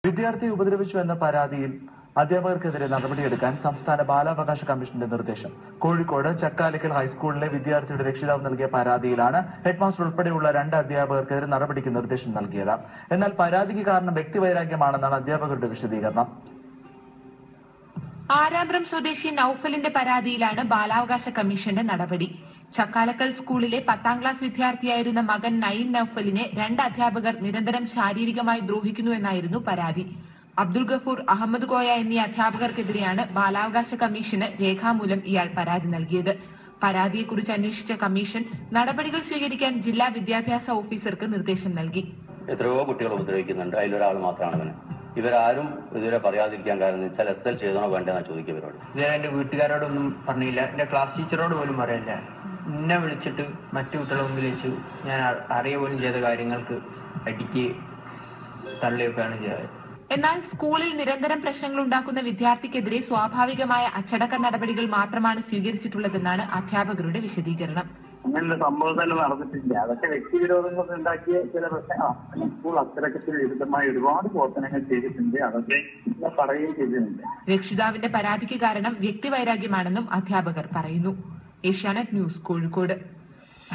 വിദ്യാർത്ഥിയെ ഉപദ്രവിച്ചു എന്ന പരാതിയിൽ അധ്യാപകർക്കെതിരെ നടപടിയെടുക്കാൻ സംസ്ഥാന ബാലാവകാശ കമ്മീഷന്റെ നിർദ്ദേശം. കോഴിക്കോട് ചക്കാലക്കൽ ഹൈസ്കൂളിലെ വിദ്യാർത്ഥിയുടെ രക്ഷിതാവ് നൽകിയ പരാതിയിലാണ് ഹെഡ്മാസ്റ്റർ ഉൾപ്പെടെയുള്ള 2 അധ്യാപകർക്കെതിരെ നടപടിക്ക് നിർദ്ദേശം നൽകിയത്. എന്നാൽ പരാതിക്ക് കാരണം വ്യക്തിവൈരാഗ്യമാണെന്നാണ് അധ്യാപകരുടെ വിശദീകരണം. ആരാമ്പ്രം സ്വദേശി നൌഫലിന്റെ പരാതിയിലാണ് ബാലാവകാശ കമ്മീഷന്റെ നടപടി. ചക്കാലക്കൽ സ്കൂളിലെ 10ാം ക്ലാസ് വിദ്യാർത്ഥിയായിരുന്ന മകൻ നഈം നൌഫലിനെ 2 അധ്യാപകർ നിരന്തരം ശാരീരികമായി ദ്രോഹിക്കുന്നുവെന്നായിരുന്നു പരാതി. അബ്ദുൾ ഗഫൂർ, അഹമ്മദ് കോയ എന്നീ അധ്യാപകർക്കെതിരെയാണ് ബാലാവകാശ കമ്മീഷന് രേഖാമൂലം ഇയാൾ പരാതി നൽകിയത്. പരാതിയെക്കുറിച്ച് അന്വേഷിച്ച കമ്മീഷൻ നടപടികൾ സ്വീകരിക്കാൻ ജില്ലാ വിദ്യാഭ്യാസ ഓഫീസർക്ക് നിർദ്ദേശം നൽകി. എത്രയോ കുട്ടികൾ ഉപദ്രവിക്കുന്നുണ്ട്, അതിലൊരാൾ മാത്രമാണ് അവന്. ഇവരാരും ഇതുവരെ പറയാതിരിക്കാൻ കാരണം വെച്ചാൽ SL ചെയ്തണോ വേണ്ടെന്നാ ചോദിക്കുക ഇവരോട്. ഞാൻ എൻ്റെ വീട്ടുകാരോടൊന്നും പറഞ്ഞില്ല, എൻ്റെ ക്ലാസ് ടീച്ചറോട് പോലും പറയില്ല. എന്നെ വിളിച്ചിട്ട് മറ്റു കുട്ടികളെ മുമ്പിൽ വെച്ചു ഞാൻ അറിയ പോലും ചെയ്ത കാര്യങ്ങൾക്ക് അടിക്ക് തള്ളിയൊക്കെയാണ് ചെയ്തത്. എന്നാൽ സ്കൂളിൽ നിരന്തരം പ്രശ്നങ്ങൾ ഉണ്ടാക്കുന്ന വിദ്യാർത്ഥിക്കെതിരെ സ്വാഭാവികമായ അച്ചടക്ക നടപടികൾ മാത്രമാണ് സ്വീകരിച്ചിട്ടുള്ളതെന്നാണ് അധ്യാപകരുടെ വിശദീകരണം. അങ്ങനെയുള്ള സംഭവം തന്നെ നടന്നിട്ടില്ല. അതൊക്കെ വ്യക്തിവിരോധങ്ങൾ ഉണ്ടാക്കിയ ചില പ്രശ്നങ്ങളാണ്. സ്കൂൾ അച്ചടക്കത്തിന് വിരുദ്ധമായ ഒരുപാട് പ്രവർത്തനങ്ങൾ ചെയ്തിട്ടുണ്ട്. അതൊക്കെ പറയുകയും ചെയ്തിട്ടുണ്ട്. രക്ഷിതാവിന്റെ പരാതിക്ക് കാരണം വ്യക്തിവൈരാഗ്യമാണെന്നും അധ്യാപകർ പറയുന്നു. ഏഷ്യാനെറ്റ് ന്യൂസ്, കോഴിക്കോട്.